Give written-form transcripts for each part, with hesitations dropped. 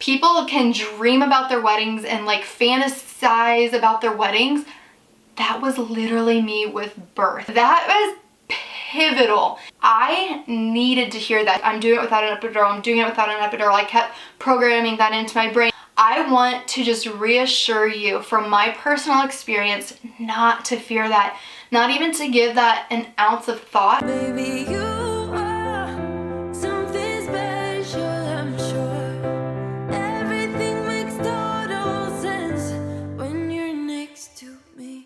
people can dream about their weddings and like fantasize about their weddings. That was literally me with birth. That was pivotal. I needed to hear that. I'm doing it without an epidural. I'm doing it without an epidural. I kept programming that into my brain. I want to just reassure you from my personal experience not to fear that, not even to give that an ounce of thought. Baby, you are something special, I'm sure. Everything makes total sense when you're next to me.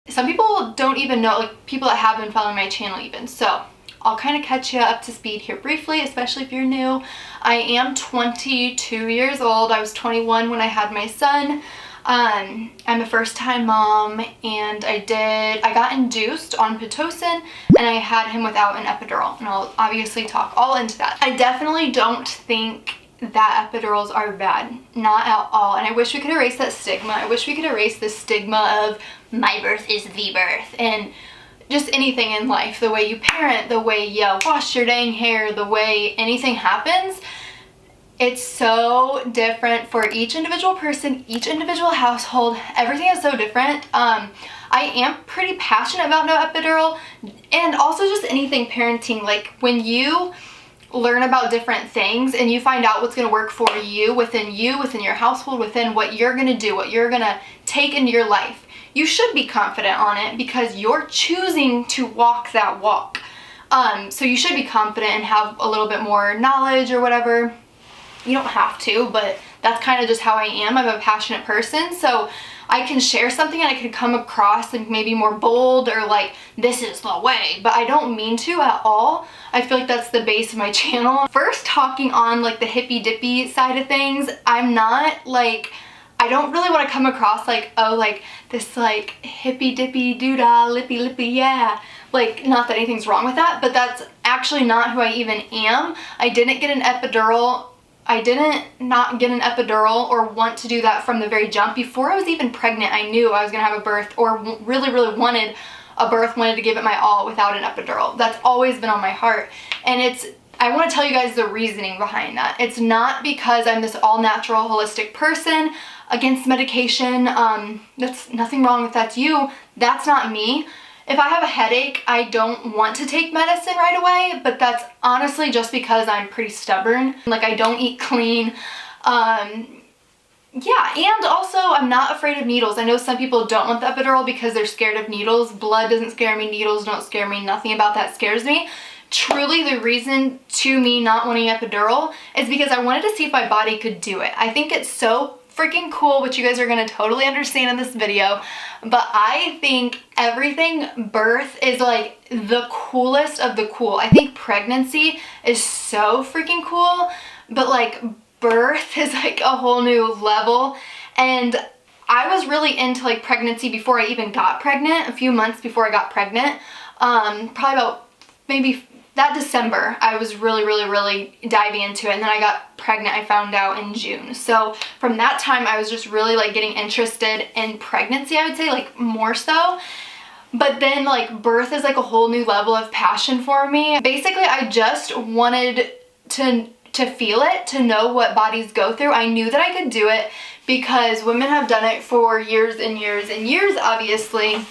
Some people don't even know, like people that have been following my channel even, so I'll kind of catch you up to speed here briefly, especially if you're new. I am 22 years old. I was 21 when I had my son. I'm a first-time mom, and I got induced on Pitocin, and I had him without an epidural, and I'll obviously talk all into that. I definitely don't think that epidurals are bad, not at all, and I wish we could erase that stigma. I wish we could erase the stigma of my birth is the birth, and just anything in life, the way you parent, the way you wash your dang hair, the way anything happens. It's so different for each individual person, each individual household. Everything is so different. I am pretty passionate about no epidural, and also just anything parenting. Like when you learn about different things and you find out what's going to work for you, within your household, within what you're going to do, what you're going to take into your life, you should be confident on it because you're choosing to walk that walk. So you should be confident and have a little bit more knowledge or whatever. You don't have to, but that's kind of just how I am. I'm a passionate person, so I can share something and I can come across like maybe more bold or like this is the way, but I don't mean to at all. I feel like that's the base of my channel. First, talking on like the hippy dippy side of things, I'm not like, I don't really want to come across like, oh, like this like hippy dippy doodah lippy lippy yeah. Like, not that anything's wrong with that, but that's actually not who I even am. I didn't get an epidural. I didn't not get an epidural or want to do that from the very jump. Before I was even pregnant, I knew I was going to have a birth, or really, really wanted a birth, wanted to give it my all without an epidural. That's always been on my heart. And I want to tell you guys the reasoning behind that. It's not because I'm this all-natural, holistic person against medication. That's nothing wrong if that's you. That's not me. If I have a headache, I don't want to take medicine right away, but that's honestly just because I'm pretty stubborn. Like, I don't eat clean. Yeah, and also I'm not afraid of needles. I know some people don't want the epidural because they're scared of needles. Blood doesn't scare me, needles don't scare me, nothing about that scares me. Truly, the reason to me not wanting epidural is because I wanted to see if my body could do it. I think it's so freaking cool, which you guys are going to totally understand in this video, but I think everything birth is like the coolest of the cool. I think pregnancy is so freaking cool, but like birth is like a whole new level. And I was really into like pregnancy before I even got pregnant, a few months before I got pregnant. Probably about maybe that December, I was really diving into it, and then I got pregnant, I found out in June. So from that time, I was just really like getting interested in pregnancy, I would say, like more so. But then like birth is like a whole new level of passion for me. Basically, I just wanted to feel it, to know what bodies go through. I knew that I could do it because women have done it for years and years and years, obviously.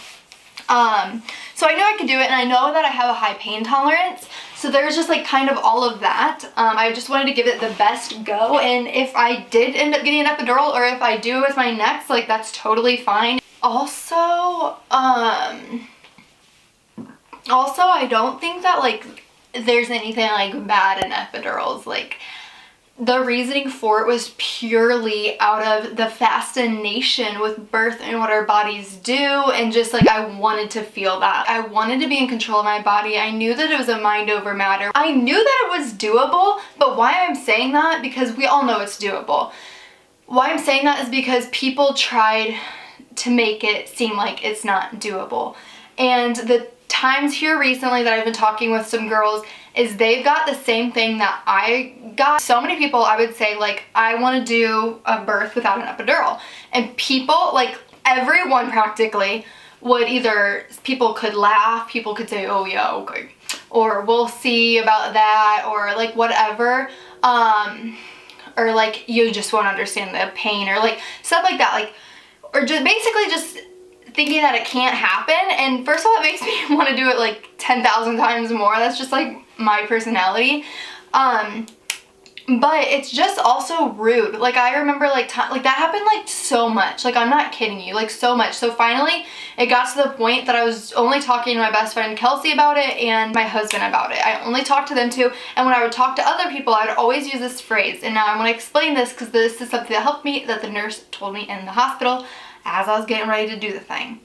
So I knew I could do it, and I know that I have a high pain tolerance, so there's just like kind of all of that. I just wanted to give it the best go, and if I did end up getting an epidural, or if I do with my next, like that's totally fine. Also, I don't think that like there's anything like bad in epidurals. Like, the reasoning for it was purely out of the fascination with birth and what our bodies do, and just like I wanted to feel that. I wanted to be in control of my body. I knew that it was a mind over matter. I knew that it was doable, but why I'm saying that, because we all know it's doable. Why I'm saying that is because people tried to make it seem like it's not doable. And the times here recently that I've been talking with some girls is they've got the same thing that I got. So many people, I would say, like, I want to do a birth without an epidural. And people, like everyone practically, would either, people could laugh, people could say, oh yeah, okay, or we'll see about that, or like whatever, or like you just won't understand the pain, or like stuff like that, like, or just basically just thinking that it can't happen. And first of all, it makes me want to do it like 10,000 times more. That's just like my personality. But it's just also rude. Like I remember like that happened like so much. Like I'm not kidding you, like so much. So finally it got to the point that I was only talking to my best friend Kelsey about it and my husband about it. I only talked to them two, and when I would talk to other people, I would always use this phrase. And now I want to explain this because this is something that helped me, that the nurse told me in the hospital as I was getting ready to do the thing.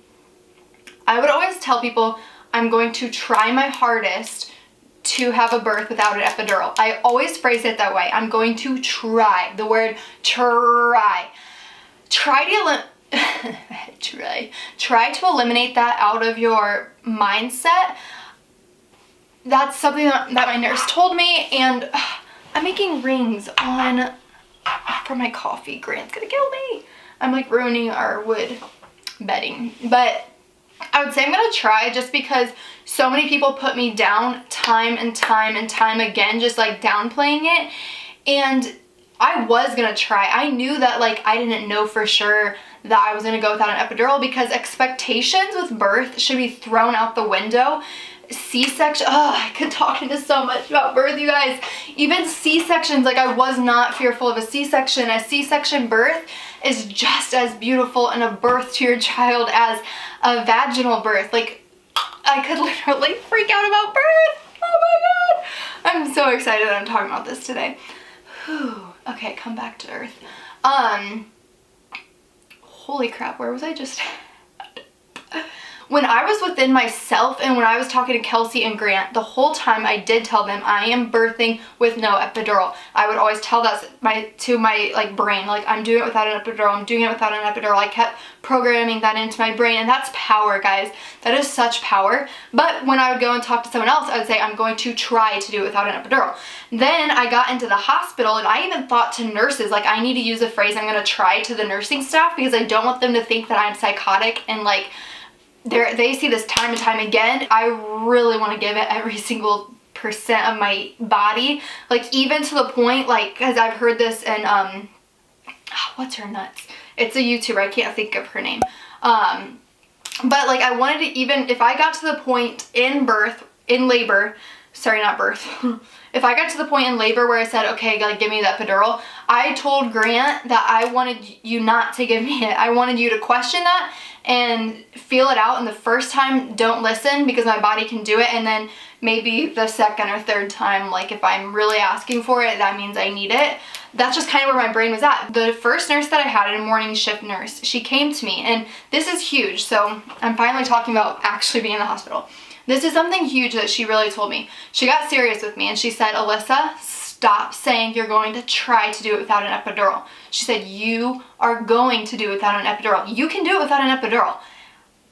I would always tell people, I'm going to try my hardest to have a birth without an epidural. I always phrase it that way. I'm going to try. The word try. Try to eliminate that out of your mindset. That's something that my nurse told me, and I'm making rings on for my coffee. Grant's gonna kill me. I'm like ruining our wood bedding, but I would say I'm gonna try, just because so many people put me down time and time and time again, just like downplaying it. And I was gonna try. I knew that like I didn't know for sure that I was gonna go without an epidural, because expectations with birth should be thrown out the window. C-section, oh, I could talk into so much about birth, you guys. Even C-sections, like I was not fearful of a C-section. A C-section birth is just as beautiful in a birth to your child as a vaginal birth. Like I could literally freak out about birth. Oh my god. I'm so excited that I'm talking about this today. Whew. Okay, come back to earth. Holy crap, where was I just at? When I was within myself and when I was talking to Kelsey and Grant, the whole time I did tell them I am birthing with no epidural. I would always tell that to my like brain, like I'm doing it without an epidural, I'm doing it without an epidural. I kept programming that into my brain, and that's power, guys. That is such power. But when I would go and talk to someone else, I would say I'm going to try to do it without an epidural. Then I got into the hospital, and I even thought to nurses, like I need to use a phrase I'm going to try to the nursing staff, because I don't want them to think that I'm psychotic and like they see this time and time again. I really want to give it every single percent of my body, like even to the point, like, because I've heard this in what's her nuts, it's a YouTuber, I can't think of her name, but like I wanted to, even if I got to the point in labor, sorry, not birth, if I got to the point in labor where I said, okay, like give me the epidural, I told Grant that I wanted you not to give me it. I wanted you to question that and feel it out, and the first time don't listen, because my body can do it, and then maybe the second or third time, like if I'm really asking for it, that means I need it. That's just kind of where my brain was at. The first nurse that I had, a morning shift nurse, she came to me, and this is huge, so I'm finally talking about actually being in the hospital. This is something huge that she really told me. She got serious with me and she said, Alyssa, stop saying you're going to try to do it without an epidural. She said, you are going to do it without an epidural. You can do it without an epidural.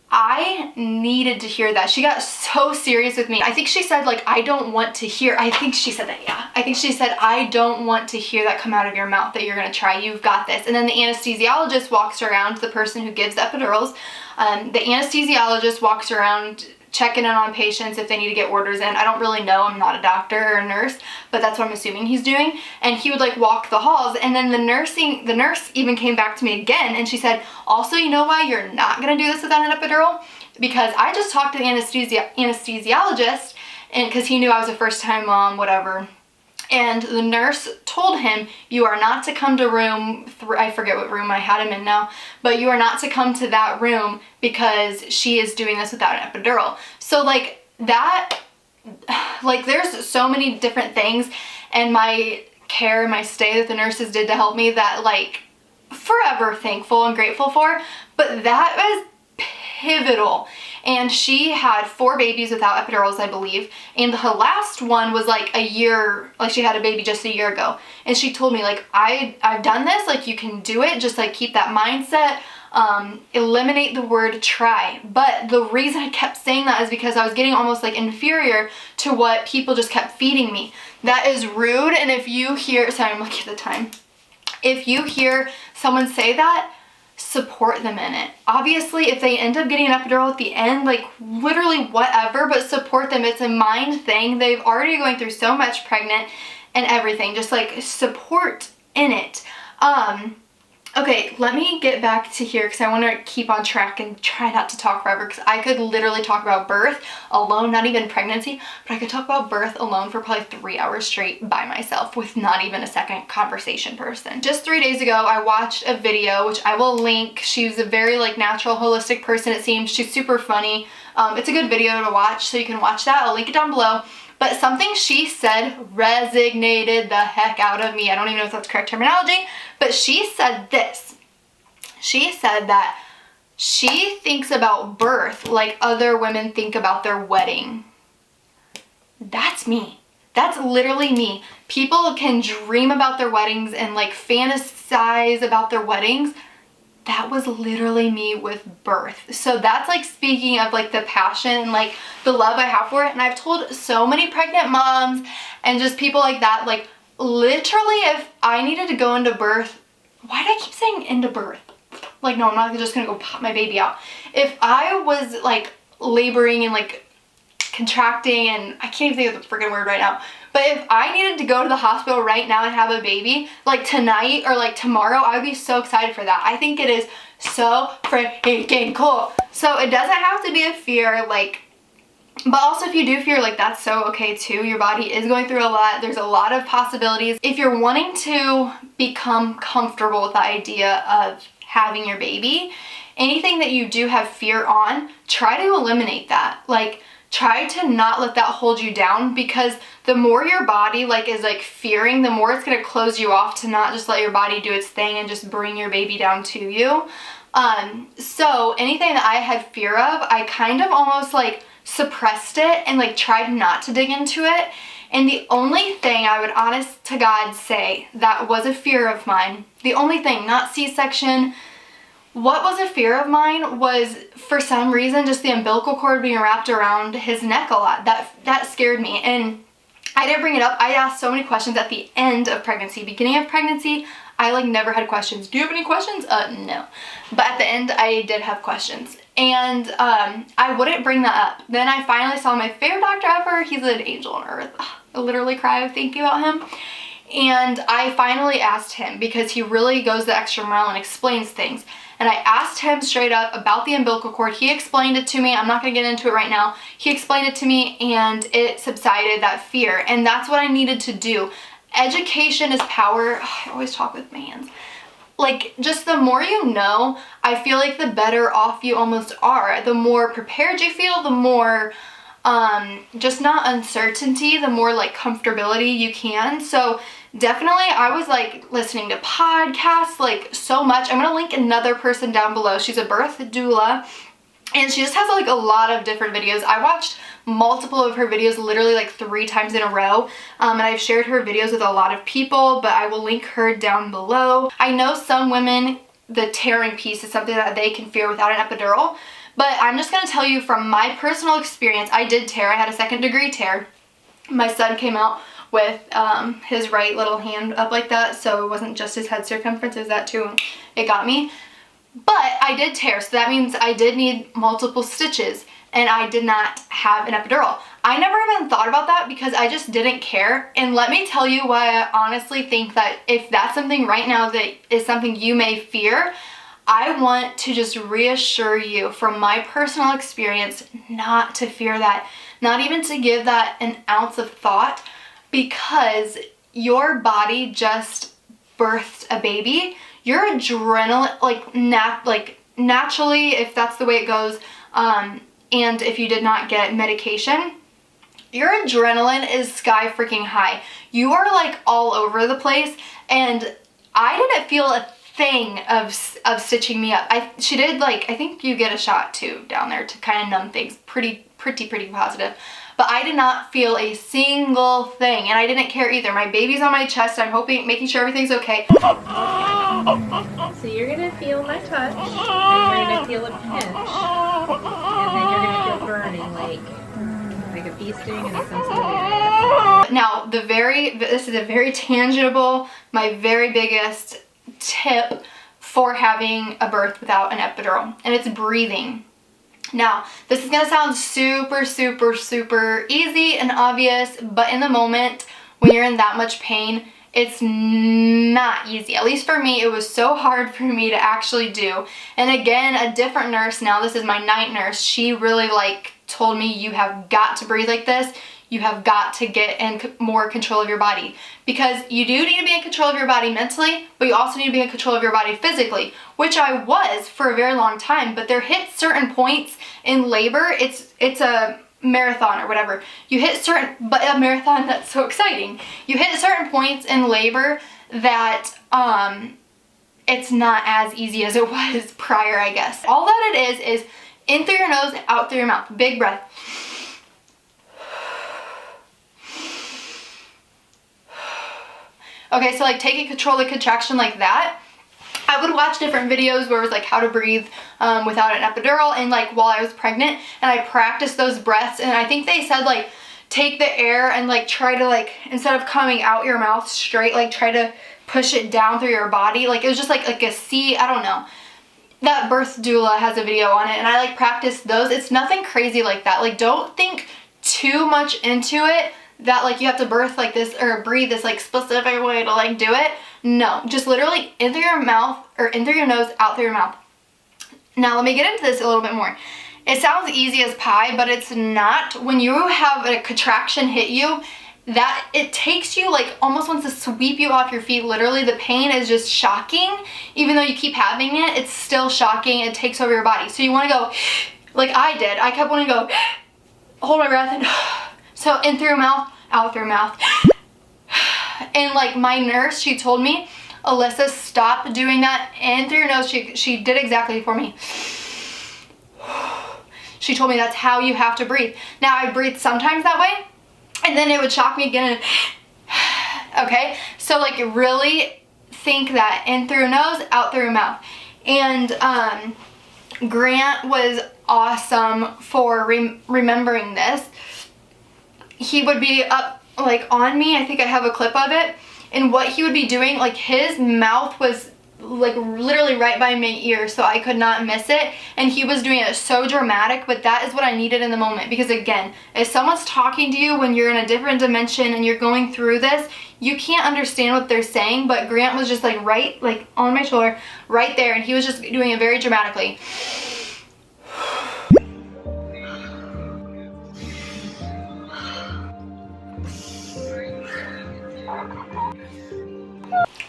I needed to hear that. She got so serious with me. I think she said, like, I don't want to hear, I think she said that, yeah. I think she said, I don't want to hear that come out of your mouth, that you're gonna try, you've got this. And then the anesthesiologist walks around, the person who gives epidurals, the anesthesiologist walks around checking in on patients if they need to get orders in. I don't really know, I'm not a doctor or a nurse, but that's what I'm assuming he's doing. And he would like walk the halls, and then the nurse even came back to me again, and she said, also, you know why you're not gonna do this without an epidural? Because I just talked to the anesthesiologist, and because he knew I was a first time mom, whatever. And the nurse told him, you are not to come to room, I forget what room I had him in now, but you are not to come to that room because she is doing this without an epidural. So like that, like there's so many different things, and my care, my stay that the nurses did to help me, that like forever thankful and grateful for, but that was pivotal. And she had 4 babies without epidurals, I believe, and her last one was like a year, like she had a baby just a year ago, and she told me, like, I've done this, like you can do it, just like keep that mindset, eliminate the word try. But the reason I kept saying that is because I was getting almost like inferior to what people just kept feeding me. That is rude. And if you hear, sorry, I'm looking at the time, if you hear someone say that, support them in it. Obviously, if they end up getting an epidural at the end, like literally whatever, but support them. It's a mind thing. They've already going through so much pregnant and everything. Just like support in it. Okay, let me get back to here because I want to keep on track and try not to talk forever, because I could literally talk about birth alone, not even pregnancy, but I could talk about birth alone for probably 3 hours straight by myself with not even a second conversation person. Just 3 days ago, I watched a video, which I will link. She's a very like natural, holistic person, it seems. She's super funny. It's a good video to watch, so you can watch that. I'll link it down below. But something she said resonated the heck out of me. I don't even know if that's correct terminology, but she said this. She said that she thinks about birth like other women think about their wedding. That's me. That's literally me. People can dream about their weddings and like fantasize about their weddings. That was literally me with birth. So that's like speaking of like the passion and like the love I have for it. And I've told so many pregnant moms and just people like that, like literally if I needed to go into birth, why do I keep saying into birth? Like, no, I'm not just gonna go pop my baby out. If I was like laboring and like contracting, and I can't even think of the freaking word right now, but if I needed to go to the hospital right now and have a baby, like tonight or like tomorrow, I would be so excited for that. I think it is so freaking cool. So it doesn't have to be a fear, like, but also if you do fear, like that's so okay too. Your body is going through a lot. There's a lot of possibilities. If you're wanting to become comfortable with the idea of having your baby, anything that you do have fear on, try to eliminate that. Like, try to not let that hold you down, because the more your body like is like fearing, the more it's going to close you off to not just let your body do its thing and just bring your baby down to you. So anything that I had fear of, I kind of almost like suppressed it and like tried not to dig into it. And the only thing I would honest to God say that was a fear of mine, the only thing, not C-section, what was a fear of mine was, for some reason, just the umbilical cord being wrapped around his neck a lot. That scared me. And I didn't bring it up. I asked so many questions at the end of pregnancy. Beginning of pregnancy, I like never had questions. Do you have any questions? No. But at the end, I did have questions. And I wouldn't bring that up. Then I finally saw my favorite doctor ever. He's an angel on earth. I literally cry thinking about him. And I finally asked him, because he really goes the extra mile and explains things. And I asked him straight up about the umbilical cord. He explained it to me. I'm not going to get into it right now. He explained it to me and it subsided that fear. And that's what I needed to do. Education is power. I always talk with my hands. Like, just the more you know, I feel like the better off you almost are. The more prepared you feel, the more just not uncertainty, the more like comfortability you can. So definitely I was like listening to podcasts like so much. I'm gonna link another person down below. She's a birth doula and she just has like a lot of different videos. I watched multiple of her videos literally like 3 times in a row, and I've shared her videos with a lot of people, but I will link her down below. I know some women, the tearing piece is something that they can fear without an epidural. But I'm just going to tell you from my personal experience, I did tear. I had a 2nd degree tear. My son came out with his right little hand up like that, so it wasn't just his head circumference, it was that too. It got me. But I did tear, so that means I did need multiple stitches, and I did not have an epidural. I never even thought about that because I just didn't care. And let me tell you why I honestly think that if that's something right now that is something you may fear, I want to just reassure you from my personal experience not to fear that, not even to give that an ounce of thought, because your body just birthed a baby. Your adrenaline, like naturally, if that's the way it goes, and if you did not get medication, your adrenaline is sky freaking high. You are like all over the place, and I didn't feel a thing of stitching me up. She did, like, I think you get a shot too down there to kind of numb things. Pretty positive. But I did not feel a single thing, and I didn't care either. My baby's on my chest. I'm making sure everything's okay. So you're gonna feel my touch, and you're gonna feel a pinch, and then you're gonna feel burning, like a bee sting in a sensitive area. Now, this is a very tangible, my very biggest tip for having a birth without an epidural, and it's breathing. Now, this is gonna sound super, super, super easy and obvious, but in the moment, when you're in that much pain, it's not easy. At least for me, it was so hard for me to actually do. And again, a different nurse, now this is my night nurse, she really like told me, you have got to breathe like this. You have got to get in more control of your body, because you do need to be in control of your body mentally, but you also need to be in control of your body physically, which I was for a very long time. But there hit certain points in labor. It's a marathon or whatever. You hit certain, but a marathon, that's so exciting. You hit certain points in labor that it's not as easy as it was prior, I guess. All that it is in through your nose, out through your mouth. Big breath. Okay, so like taking control of the contraction like that. I would watch different videos where it was like how to breathe without an epidural, and like while I was pregnant, and I practiced those breaths, and I think they said like take the air and like try to like, instead of coming out your mouth straight, like try to push it down through your body. Like it was just like a C, I don't know. That birth doula has a video on it, and I like practiced those. It's nothing crazy like that. Like don't think too much into it, that like you have to birth like this or breathe this like specific way to like do it. No, just literally in through your mouth, or in through your nose, out through your mouth. Now let me get into this a little bit more. It sounds easy as pie, but it's not. When you have a contraction hit you, that it takes you like almost wants to sweep you off your feet. Literally the pain is just shocking. Even though you keep having it, it's still shocking. It takes over your body. So you want to go like I did. I kept wanting to go hold my breath and so in through your mouth, out through your mouth. And like my nurse, she told me, Alyssa, stop doing that in through your nose. She did exactly for me. She told me that's how you have to breathe. Now I breathe sometimes that way, and then it would shock me again. Okay, so like really think that in through your nose, out through your mouth. And Grant was awesome for remembering this. He would be up like on me. I think I have a clip of it. And what he would be doing, like his mouth was like literally right by my ear, so I could not miss it. And he was doing it so dramatic, but that is what I needed in the moment. Because again, if someone's talking to you when you're in a different dimension and you're going through this, you can't understand what they're saying. But Grant was just like right, like on my shoulder, right there, and he was just doing it very dramatically.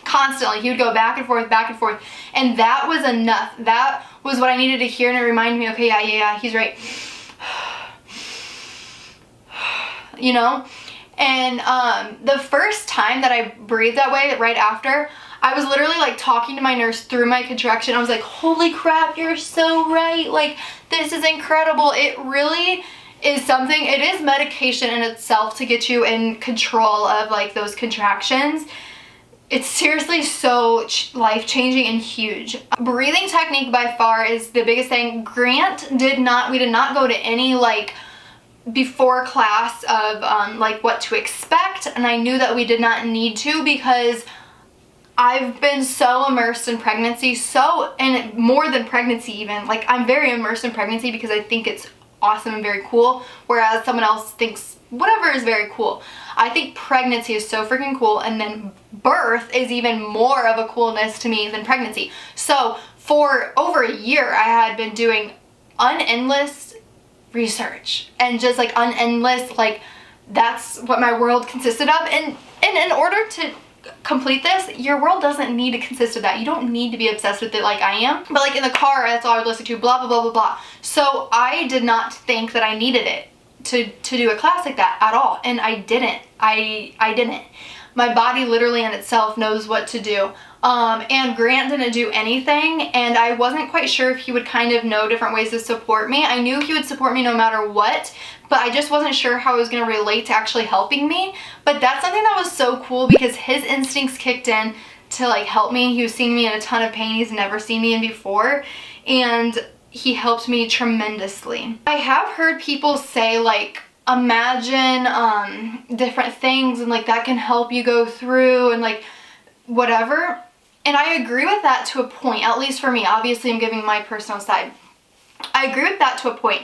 Constantly, he would go back and forth, and that was enough. That was what I needed to hear, and it reminded me, okay, yeah, he's right. You know? And the first time that I breathed that way, right after, I was literally like talking to my nurse through my contraction. I was like, holy crap, you're so right. Like, this is incredible. It really is something. It is medication in itself to get you in control of like those contractions. It's seriously so life-changing and huge. Breathing technique by far is the biggest thing. We did not go to any like before class of like what to expect, and I knew that we did not need to, because I've been so immersed in pregnancy, and more than pregnancy even. Like I'm very immersed in pregnancy because I think it's awesome and very cool, whereas someone else thinks whatever is very cool. I think pregnancy is so freaking cool, and then birth is even more of a coolness to me than pregnancy. So for over a year, I had been doing unendless research, and just like unendless, like that's what my world consisted of. And in order to complete this, your world doesn't need to consist of that. You don't need to be obsessed with it like I am. But like in the car, that's all I would listen to, blah, blah, blah, blah, blah. So I did not think that I needed it to do a class like that at all. And I didn't. I didn't. My body literally in itself knows what to do. And Grant didn't do anything, and I wasn't quite sure if he would kind of know different ways to support me. I knew he would support me no matter what, but I just wasn't sure how it was going to relate to actually helping me. But that's something that was so cool, because his instincts kicked in to like help me. He was seeing me in a ton of pain he's never seen me in before, and he helped me tremendously. I have heard people say like, imagine different things, and like that can help you go through, and like whatever. And I agree with that to a point, at least for me. Obviously, I'm giving my personal side. I agree with that to a point.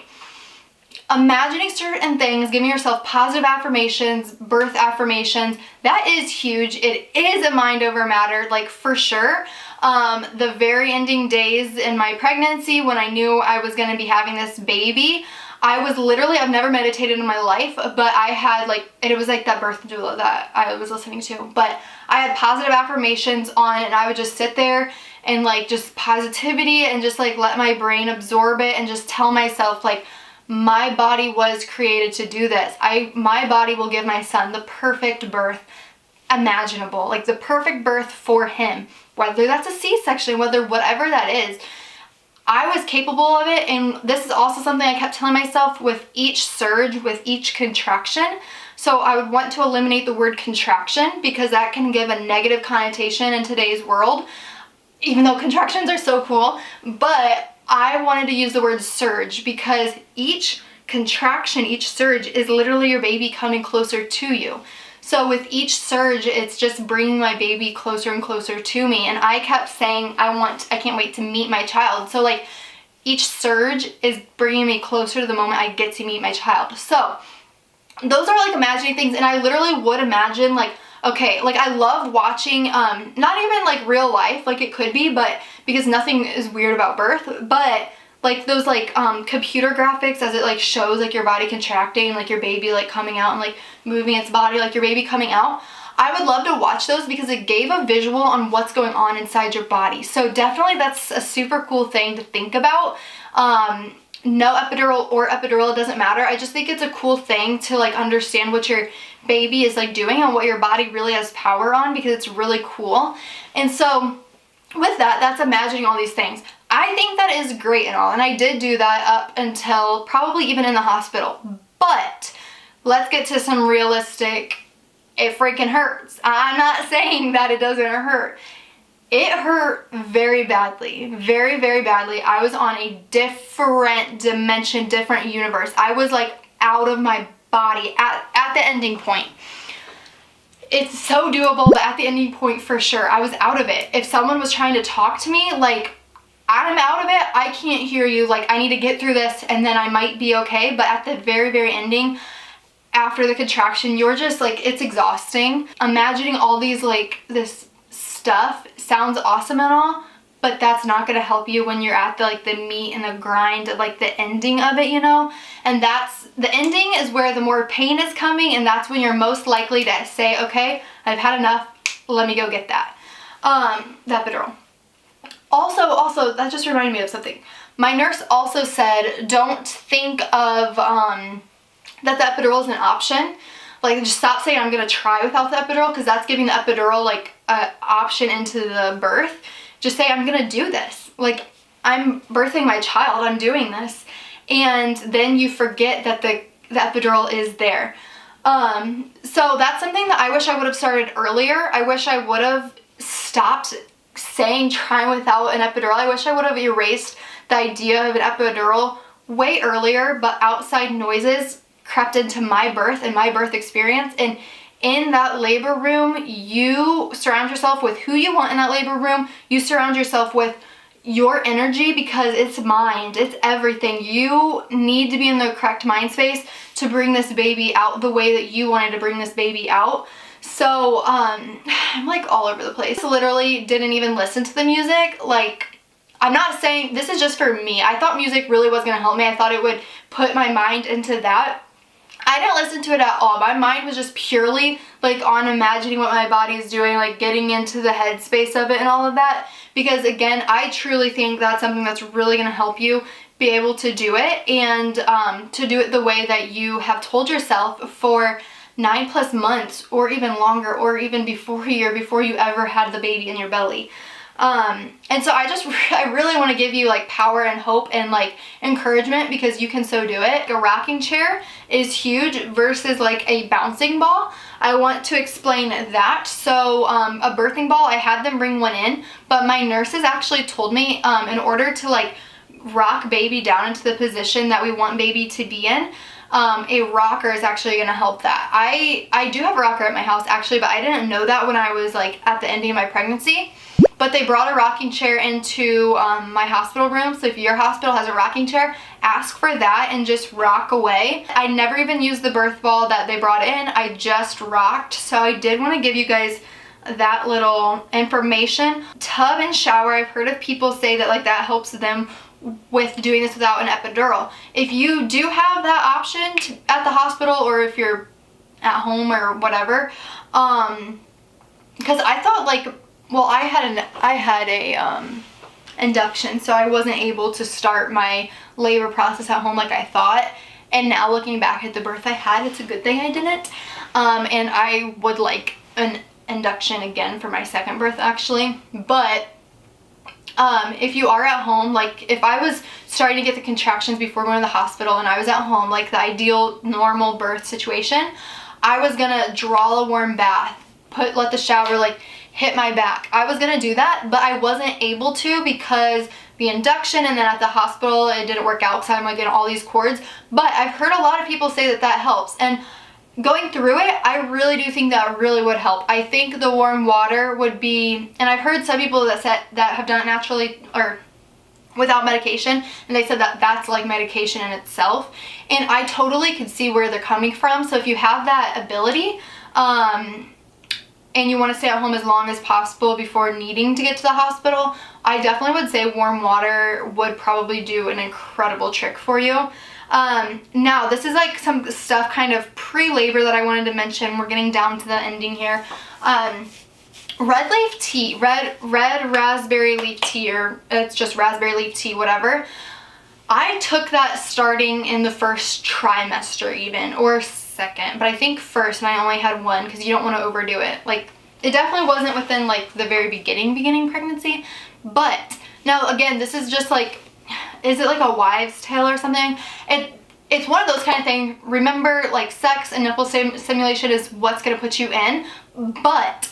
Imagining certain things, giving yourself positive affirmations, birth affirmations, that is huge. It is a mind over matter, like for sure. The very ending days in my pregnancy when I knew I was going to be having this baby, I was literally, I've never meditated in my life, but I had like, it was like that birth doula that I was listening to, but I had positive affirmations on, and I would just sit there and like just positivity and just like let my brain absorb it and just tell myself like, my body was created to do this. My body will give my son the perfect birth imaginable, like the perfect birth for him, whether that's a C-section, whether whatever that is. I was capable of it, and this is also something I kept telling myself with each surge, with each contraction. So I would want to eliminate the word contraction because that can give a negative connotation in today's world, even though contractions are so cool. But I wanted to use the word surge because each contraction, each surge is literally your baby coming closer to you. So with each surge, it's just bringing my baby closer and closer to me. And I kept saying, I can't wait to meet my child. So like each surge is bringing me closer to the moment I get to meet my child. So those are like imagining things. And I literally would imagine like, okay, like I love watching, not even like real life, like it could be, but because nothing is weird about birth, but like those like computer graphics as it like shows like your body contracting, like your baby like coming out and like moving its body, like your baby coming out. I would love to watch those because it gave a visual on what's going on inside your body. So definitely that's a super cool thing to think about. No epidural or epidural, it doesn't matter. I just think it's a cool thing to like understand what your baby is like doing and what your body really has power on, because it's really cool. And so with that, that's imagining all these things. I think that is great and all, and I did do that up until probably even in the hospital. But let's get to some realistic, it freaking hurts. I'm not saying that it doesn't hurt. It hurt very badly, very, very badly. I was on a different dimension, different universe. I was like out of my body at the ending point. It's so doable, but at the ending point for sure, I was out of it. If someone was trying to talk to me, like, I'm out of it, I can't hear you, like, I need to get through this and then I might be okay. But at the very, very ending, after the contraction, you're just like, it's exhausting. Imagining all these, like, this stuff sounds awesome and all, but that's not going to help you when you're at the like the meat and the grind, like the ending of it, you know. And that's the ending is where the more pain is coming, and that's when you're most likely to say, okay, I've had enough, let me go get that the epidural. Also that just reminded me of something. My nurse also said, don't think of that the epidural is an option. Like, just stop saying I'm gonna try without the epidural, because that's giving the epidural like an option into the birth. Just say I'm gonna do this. Like, I'm birthing my child, I'm doing this. And then you forget that the epidural is there. So that's something that I wish I would have started earlier. I wish I would have stopped saying try without an epidural. I wish I would have erased the idea of an epidural way earlier, but outside noises crept into my birth and my birth experience. And in that labor room, you surround yourself with who you want in that labor room. You surround yourself with your energy, because it's mind, it's everything. You need to be in the correct mind space to bring this baby out the way that you wanted to bring this baby out. So I'm like all over the place. Literally didn't even listen to the music. Like, I'm not saying, this is just for me. I thought music really was gonna help me. I thought it would put my mind into that. I didn't listen to it at all. My mind was just purely like on imagining what my body is doing, like getting into the headspace of it and all of that. Because again, I truly think that's something that's really going to help you be able to do it, and to do it the way that you have told yourself for 9+ months or even longer, or even before a year, before you ever had the baby in your belly. And so I really want to give you like power and hope and like encouragement, because you can so do it. A rocking chair is huge versus like a bouncing ball. I want to explain that. So a birthing ball, I had them bring one in, but my nurses actually told me in order to like rock baby down into the position that we want baby to be in, a rocker is actually going to help that. I do have a rocker at my house actually, but I didn't know that when I was like at the ending of my pregnancy. but they brought a rocking chair into my hospital room. So if your hospital has a rocking chair, ask for that and just rock away. I never even used the birth ball that they brought in. I just rocked. So I did want to give you guys that little information. Tub and shower, I've heard of people say that like that helps them with doing this without an epidural. If you do have that option at the hospital, or if you're at home or whatever, because I thought like, well, I had a induction, so I wasn't able to start my labor process at home like I thought. And now looking back at the birth I had, it's a good thing I didn't. And I would like an induction again for my second birth actually. But if you are at home, like if I was starting to get the contractions before going to the hospital and I was at home, like the ideal normal birth situation, I was gonna draw a warm bath, let the shower like hit my back. I was gonna do that, but I wasn't able to because the induction, and then at the hospital it didn't work out because I'm like getting all these cords. But I've heard a lot of people say that that helps, and going through it, I really do think that really would help. I think the warm water would be, and I've heard some people that have done it naturally or without medication, and they said that that's like medication in itself. And I totally could see where they're coming from. So if you have that ability, and you want to stay at home as long as possible before needing to get to the hospital, I definitely would say warm water would probably do an incredible trick for you. Now this is like some stuff kind of pre-labor that I wanted to mention. We're getting down to the ending here. Red leaf tea, red raspberry leaf tea, or it's just raspberry leaf tea, whatever. I took that starting in the first trimester even, or second, but I think first, and I only had one because you don't want to overdo it. Like, it definitely wasn't within like the very beginning pregnancy. But now again, this is just like, is it like a wives' tale or something? It's one of those kind of things. Remember, like sex and nipple stimulation is what's going to put you in, but,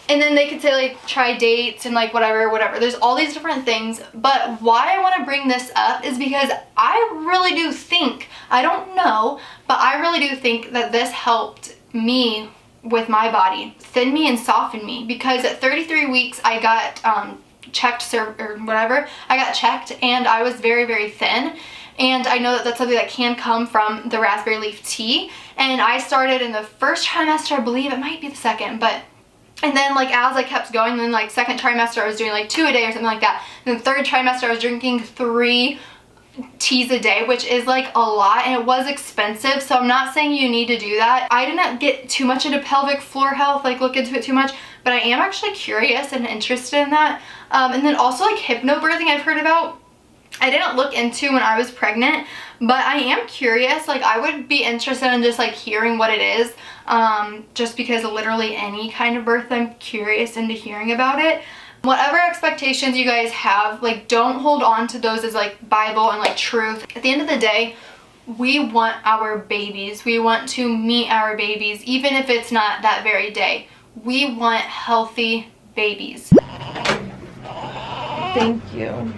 and then they could say like try dates and like whatever. There's all these different things. But why I want to bring this up is because I really do think, I don't know, but I really do think that this helped me with my body, thin me and soften me. Because at 33 weeks, I got checked or whatever. I got checked and I was very, very thin. And I know that that's something that can come from the raspberry leaf tea. And I started in the first trimester, I believe it might be the second, but, and then like as I kept going, then like second trimester I was doing like 2 a day or something like that. Then third trimester I was drinking 3 teas a day, which is like a lot, and it was expensive. So I'm not saying you need to do that. I didn't get too much into pelvic floor health, like look into it too much, but I am actually curious and interested in that. And then also like hypnobirthing I've heard about. I didn't look into when I was pregnant, but I am curious. Like I would be interested in just like hearing what it is, just because literally any kind of birth I'm curious into hearing about it. Whatever expectations you guys have, like don't hold on to those as like Bible and like truth. At the end of the day, we want our babies. We want to meet our babies, even if it's not that very day. We want healthy babies. Thank you.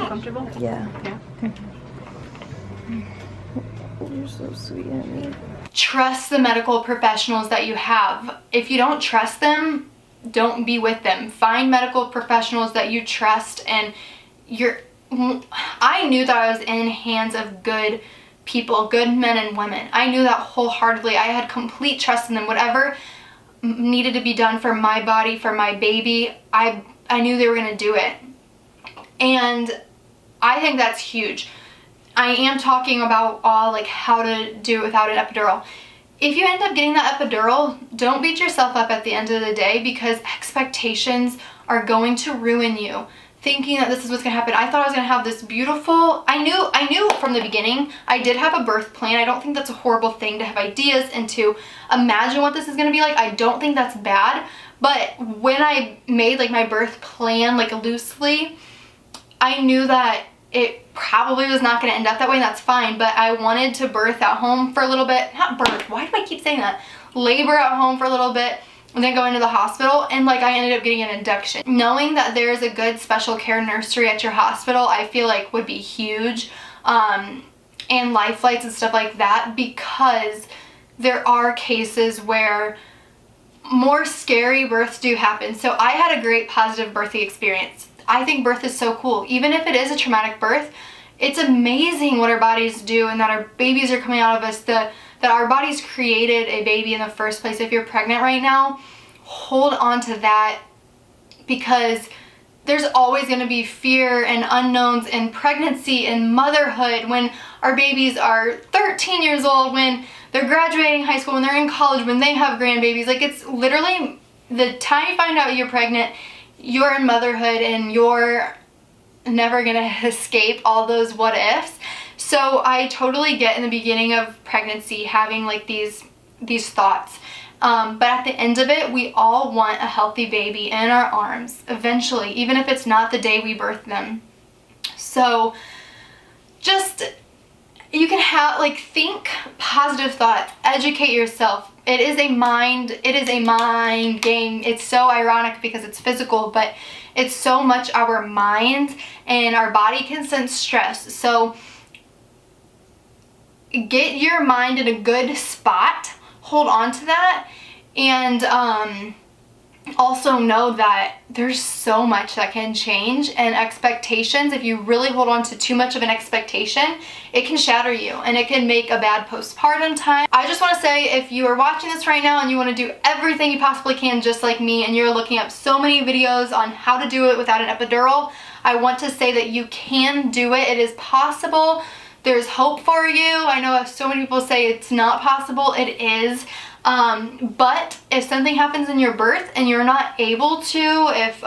Comfortable? Yeah. Yeah. You're so sweet, honey. Trust the medical professionals that you have. If you don't trust them, don't be with them. Find medical professionals that you trust, and I knew that I was in hands of good people, good men and women. I knew that wholeheartedly. I had complete trust in them. Whatever needed to be done for my body, for my baby, I knew they were going to do it. And I think that's huge. I am talking about all like how to do it without an epidural. If you end up getting that epidural, don't beat yourself up at the end of the day, because expectations are going to ruin you. Thinking that this is what's gonna happen. I thought I was gonna have this beautiful, I knew from the beginning. I did have a birth plan. I don't think that's a horrible thing to have ideas and to imagine what this is gonna be like. I don't think that's bad. But when I made like my birth plan like loosely, I knew that it probably was not going to end up that way, and that's fine. But I wanted to birth at home for a little bit. Not birth, why do I keep saying that? Labor at home for a little bit, and then go into the hospital. And like I ended up getting an induction. Knowing that there's a good special care nursery at your hospital, I feel like would be huge. And life flights and stuff like that, because there are cases where more scary births do happen. So I had a great positive birthing experience. I think birth is so cool. Even if it is a traumatic birth, it's amazing what our bodies do and that our babies are coming out of us, that our bodies created a baby in the first place. If you're pregnant right now, hold on to that, because there's always going to be fear and unknowns in pregnancy and motherhood, when our babies are 13 years old, when they're graduating high school, when they're in college, when they have grandbabies. Like, it's literally the time you find out you're pregnant, you're in motherhood, and you're never gonna escape all those what ifs. So I totally get in the beginning of pregnancy having like these thoughts. But at the end of it, we all want a healthy baby in our arms eventually, even if it's not the day we birth them. So just, you can have, like, think positive thoughts, educate yourself. It is a mind game. It's so ironic because it's physical, but it's so much our mind, and our body can sense stress. So get your mind in a good spot, hold on to that, and also know that there's so much that can change. And expectations, if you really hold on to too much of an expectation, it can shatter you and it can make a bad postpartum time. I just want to say, if you are watching this right now and you want to do everything you possibly can just like me, and you're looking up so many videos on how to do it without an epidural, I want to say that you can do it. It is possible. There's hope for you. I know so many people say it's not possible. It is. But if something happens in your birth and you're not able to, if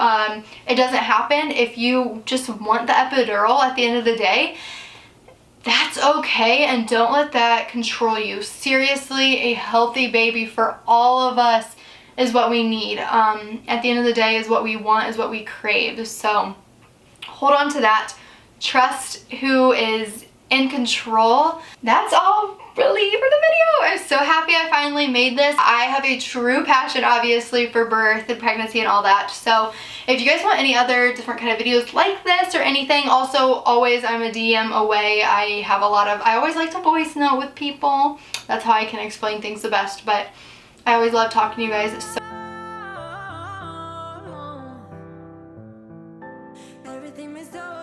it doesn't happen, if you just want the epidural at the end of the day, that's okay, and don't let that control you. Seriously, a healthy baby for all of us is what we need. At the end of the day, is what we want, is what we crave. So hold on to that. Trust who is in control. That's all really for the video. I'm so happy I finally made this. I have a true passion, obviously, for birth and pregnancy and all that. So if you guys want any other different kind of videos like this or anything, also always, I'm a DM away. I always like to voice note with people. That's how I can explain things the best, but I always love talking to you guys. So Everything is so